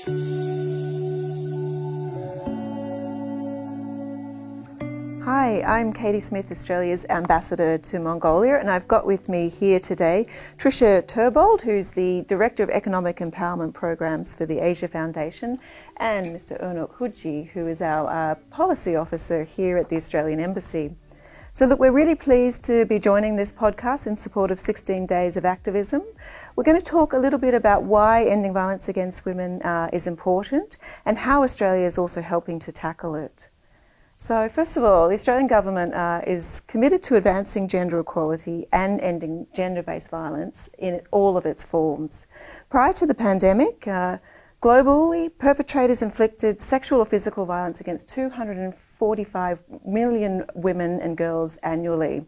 Hi, I'm Katie Smith, Australia's ambassador to Mongolia, and I've got with me here today Tricia Turbold, who's the Director of Economic Empowerment Programs for the Asia Foundation, and Mr. Ernuk Hudji, who is our Policy Officer here at the Australian Embassy. So look, we're really pleased to be joining this podcast in support of 16 Days of Activism. We're going to talk a little bit about why ending violence against women is important and how Australia is also helping to tackle it. So first of all, the Australian government is committed to advancing gender equality and ending gender-based violence in all of its forms. Prior to the pandemic, globally, perpetrators inflicted sexual or physical violence against 245 million women and girls annually.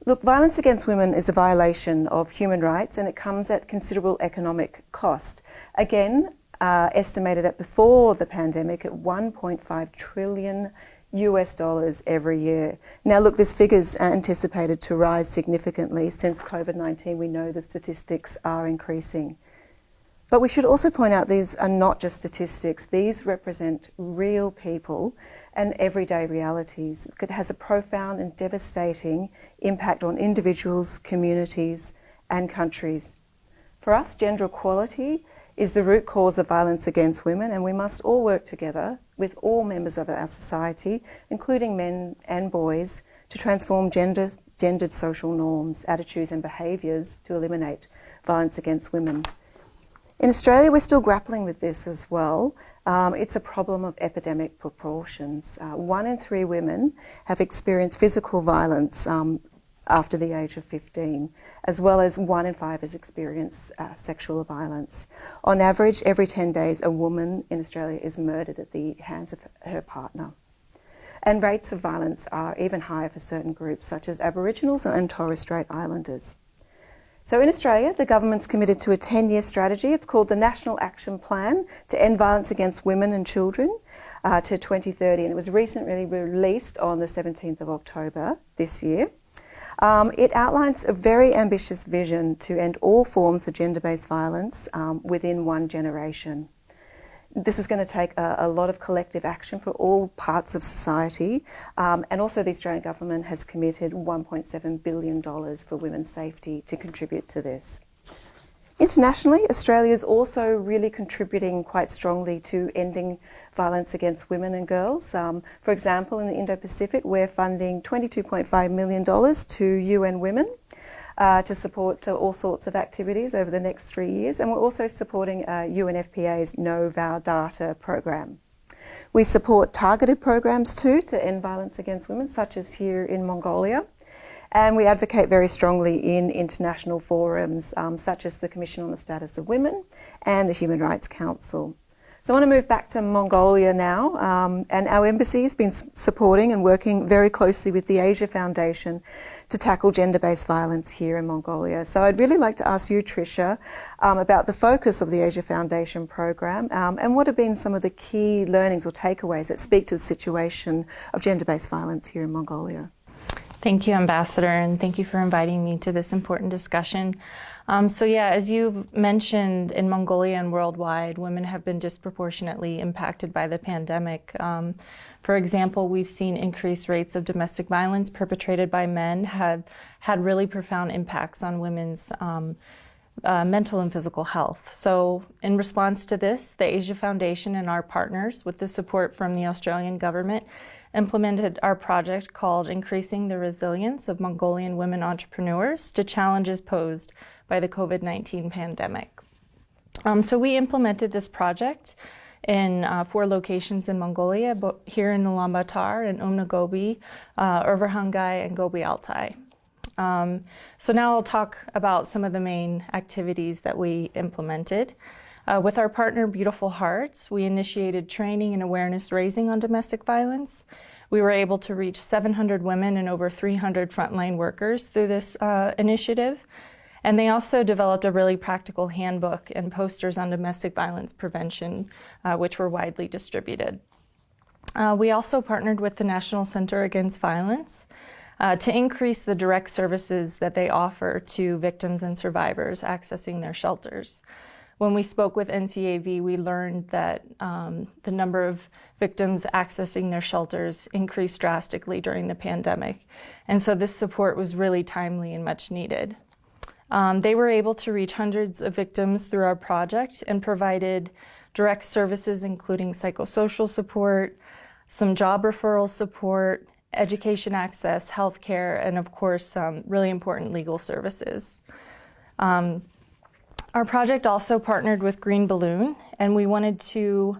Look, violence against women is a violation of human rights and it comes at considerable economic cost. Again, estimated at before the pandemic at $1.5 trillion every year. Now look, this figure's anticipated to rise significantly since COVID-19. We know the statistics are increasing. But we should also point out these are not just statistics. These represent real people and everyday realities. It has a profound and devastating impact on individuals, communities, and countries. For us, gender equality is the root cause of violence against women, and we must all work together with all members of our society, including men and boys, to transform gendered social norms, attitudes and behaviours to eliminate violence against women. In Australia, we're still grappling with this as well. It's a problem of epidemic proportions. 1 in 3 women have experienced physical violence after the age of 15, as well as 1 in 5 has experienced sexual violence. On average, every 10 days, a woman in Australia is murdered at the hands of her partner. And rates of violence are even higher for certain groups, such as Aboriginals and Torres Strait Islanders. So in Australia, the government's committed to a 10-year strategy. It's called the National Action Plan to End Violence Against Women and Children to 2030, and it was recently released on the 17th of October this year. It outlines a very ambitious vision to end all forms of gender-based violence within one generation. This is going to take a lot of collective action for all parts of society, and also the Australian government has committed $1.7 billion for women's safety to contribute to this. Internationally, Australia is also really contributing quite strongly to ending violence against women and girls. For example, in the Indo-Pacific, we're funding $22.5 million to UN Women to support all sorts of activities over the next 3 years, and we're also supporting UNFPA's No Vow Data program. We support targeted programs too to end violence against women, such as here in Mongolia. And we advocate very strongly in international forums, such as the Commission on the Status of Women and the Human Rights Council. So I want to move back to Mongolia now, and our embassy has been supporting and working very closely with the Asia Foundation to tackle gender-based violence here in Mongolia. So I'd really like to ask you, Tricia, about the focus of the Asia Foundation program and what have been some of the key learnings or takeaways that speak to the situation of gender-based violence here in Mongolia. Thank you, Ambassador, and thank you for inviting me to this important discussion. As you've mentioned, in Mongolia and worldwide, women have been disproportionately impacted by the pandemic. For example, we've seen increased rates of domestic violence perpetrated by men had really profound impacts on women's mental and physical health. So in response to this, the Asia Foundation and our partners, with the support from the Australian government, implemented our project called Increasing the Resilience of Mongolian Women Entrepreneurs to Challenges Posed by the COVID-19 Pandemic. So we implemented this project in 4 locations in Mongolia, here in Ulaanbaatar, in Umnagobi, Urvarhangai, and Gobi Altai. So now I'll talk about some of the main activities that we implemented. With our partner Beautiful Hearts, we initiated training and awareness raising on domestic violence. We were able to reach 700 women and over 300 frontline workers through this initiative. And they also developed a really practical handbook and posters on domestic violence prevention, which were widely distributed. We also partnered with the National Center Against Violence to increase the direct services that they offer to victims and survivors accessing their shelters. when we spoke with NCAV, we learned that the number of victims accessing their shelters increased drastically during the pandemic. And so this support was really timely and much needed. They were able to reach hundreds of victims through our project and provided direct services, including psychosocial support, some job referral support, education access, healthcare, and of course, really important legal services. Our project also partnered with Green Balloon, and we wanted to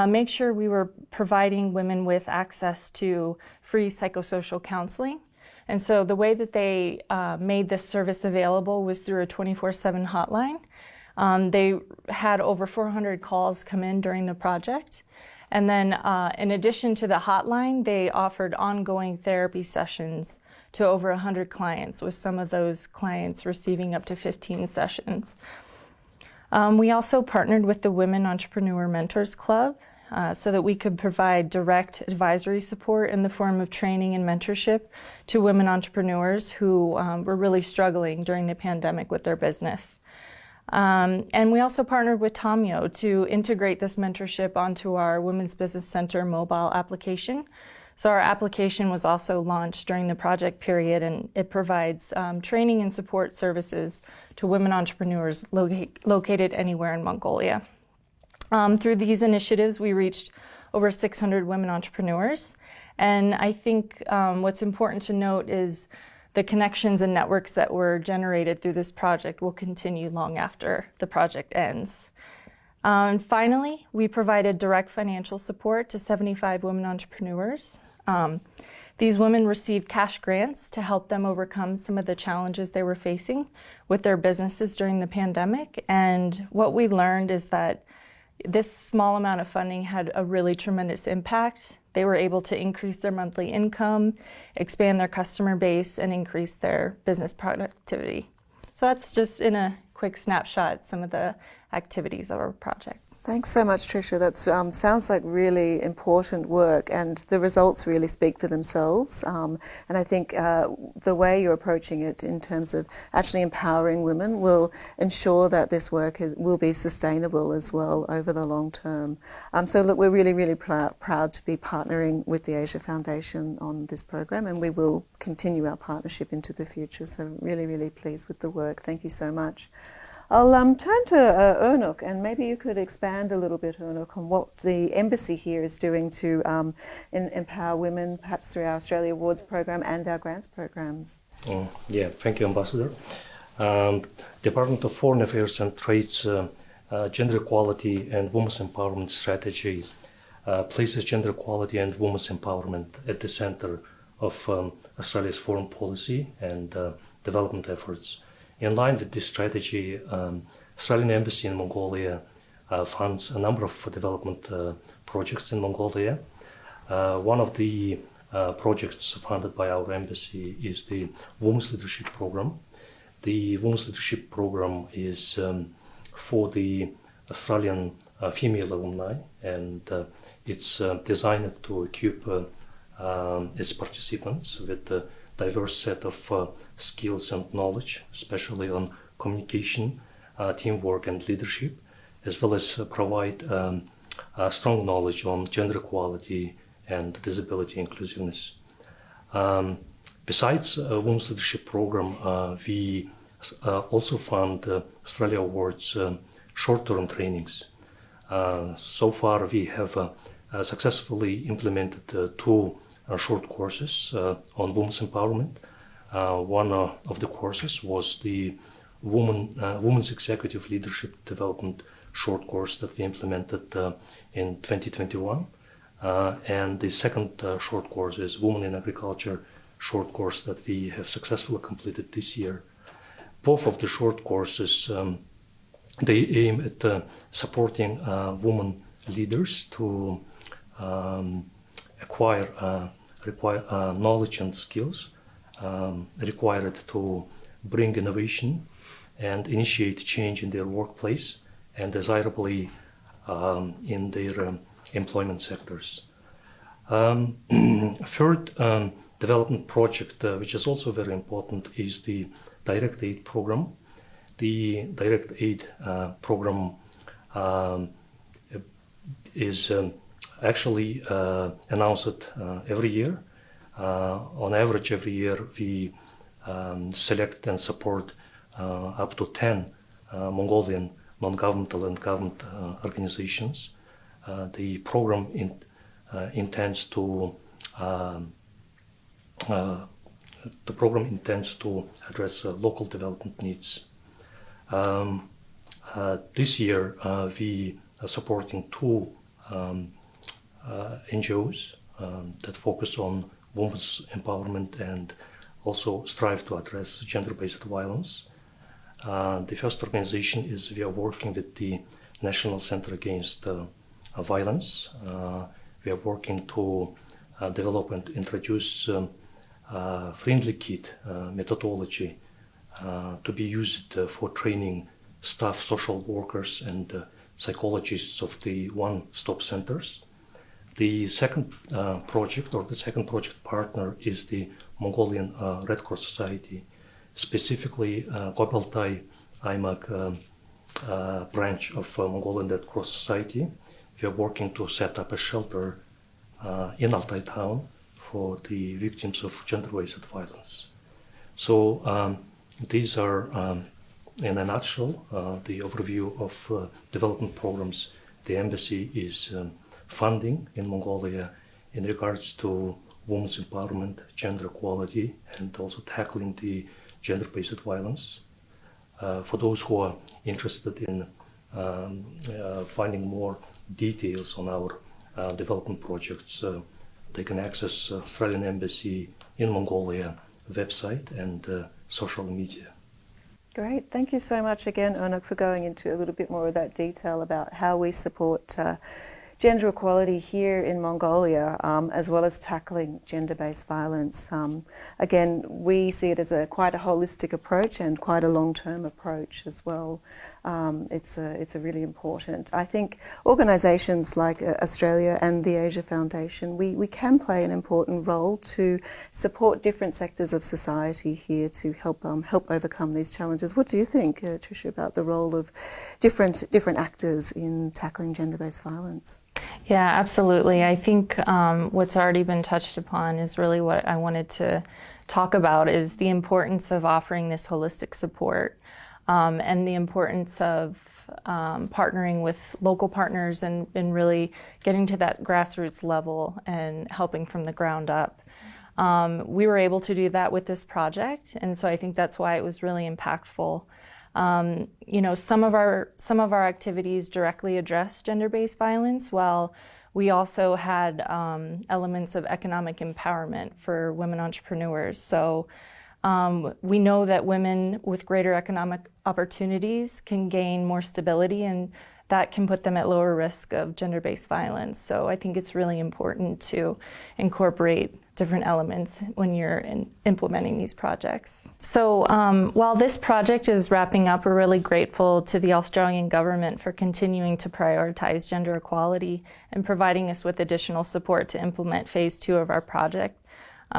make sure we were providing women with access to free psychosocial counseling. And so the way that they made this service available was through a 24/7 hotline. They had over 400 calls come in during the project. And then in addition to the hotline, they offered ongoing therapy sessions to over 100 clients, with some of those clients receiving up to 15 sessions. We also partnered with the Women Entrepreneur Mentors Club so that we could provide direct advisory support in the form of training and mentorship to women entrepreneurs who were really struggling during the pandemic with their business. And we also partnered with Tamio to integrate this mentorship onto our Women's Business Center mobile application. So our application was also launched during the project period, and it provides training and support services to women entrepreneurs located anywhere in Mongolia. Through these initiatives, we reached over 600 women entrepreneurs. And I think what's important to note is the connections and networks that were generated through this project will continue long after the project ends. And finally, we provided direct financial support to 75 women entrepreneurs. These women received cash grants to help them overcome some of the challenges they were facing with their businesses during the pandemic. And what we learned is that this small amount of funding had a really tremendous impact. They were able to increase their monthly income, expand their customer base, and increase their business productivity. So that's just in a quick snapshot some of the activities of our project. Thanks so much, Tricia. That sounds like really important work, and the results really speak for themselves. And I think the way you're approaching it in terms of actually empowering women will ensure that this work will be sustainable as well over the long term. So look, we're really, really proud to be partnering with the Asia Foundation on this program, and we will continue our partnership into the future. So really, really pleased with the work. Thank you so much. I'll turn to Ernuk, and maybe you could expand a little bit, Ernuk, on what the embassy here is doing to empower women, perhaps through our Australia Awards program and our grants programs. Yeah, thank you, Ambassador. Department of Foreign Affairs and Trade's gender equality and women's empowerment strategy places gender equality and women's empowerment at the center of Australia's foreign policy and development efforts. In line with this strategy, Australian Embassy in Mongolia funds a number of development projects in Mongolia. One of the projects funded by our embassy is the Women's Leadership Program. The Women's Leadership Program is for the Australian female alumni, and it's designed to equip its participants with a diverse set of skills and knowledge, especially on communication, teamwork and leadership, as well as provide strong knowledge on gender equality and disability inclusiveness. Besides Women's Leadership Program, we also fund Australia Awards short-term trainings. So far we have successfully implemented two short courses on women's empowerment. One of the courses was the Women's Executive Leadership Development short course that we implemented in 2021. And the second short course is Women in Agriculture short course that we have successfully completed this year. Both of the short courses, they aim at supporting women leaders to acquire knowledge and skills required to bring innovation and initiate change in their workplace and desirably in their employment sectors. Third development project, which is also very important, is the Direct Aid Program. the direct aid program is actually announced every year. On average, every year we select and support up to 10 Mongolian non-governmental and government organizations. The program intends to address local development needs. This year, we are supporting two NGOs that focus on women's empowerment and also strive to address gender-based violence. The first organization is we are working with the National Center Against Violence. We are working to develop and introduce friendly kit methodology to be used for training staff, social workers, and psychologists of the one-stop centers. The second project partner is the Mongolian Red Cross Society, specifically Gobeltai Aimak branch of Mongolian Red Cross Society. We are working to set up a shelter in Altai town for the victims of gender-based violence. So these are, in a nutshell, the overview of development programs the embassy is funding in Mongolia in regards to women's empowerment, gender equality, and also tackling the gender-based violence. For those who are interested in finding more details on our development projects, they can access Australian Embassy in Mongolia website and social media. Great. Thank you so much again, Ernok, for going into a little bit more of that detail about how we support gender equality here in Mongolia, as well as tackling gender-based violence. Again, we see it as quite a holistic approach and quite a long-term approach as well. It's a really important. I think organisations like Australia and the Asia Foundation, we can play an important role to support different sectors of society here to help overcome these challenges. What do you think, Tricia, about the role of different actors in tackling gender-based violence? Yeah, absolutely. I think what's already been touched upon is really what I wanted to talk about, is the importance of offering this holistic support and the importance of partnering with local partners and really getting to that grassroots level and helping from the ground up. We were able to do that with this project, and so I think that's why it was really impactful. You know, some of our activities directly address gender-based violence, while we also had elements of economic empowerment for women entrepreneurs. So we know that women with greater economic opportunities can gain more stability, and that can put them at lower risk of gender-based violence. So I think it's really important to incorporate different elements when you're implementing these projects. So while this project is wrapping up, we're really grateful to the Australian government for continuing to prioritize gender equality and providing us with additional support to implement phase 2 of our project.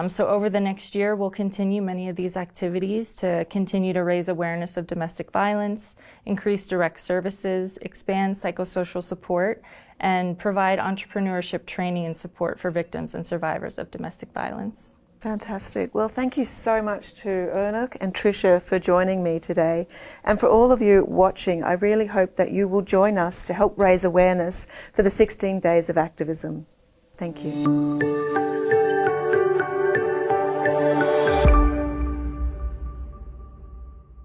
So over the next year, we'll continue many of these activities to continue to raise awareness of domestic violence, increase direct services, expand psychosocial support, and provide entrepreneurship training and support for victims and survivors of domestic violence. Fantastic. Well, thank you so much to Ernok and Tricia for joining me today. And for all of you watching, I really hope that you will join us to help raise awareness for the 16 days of activism. Thank you.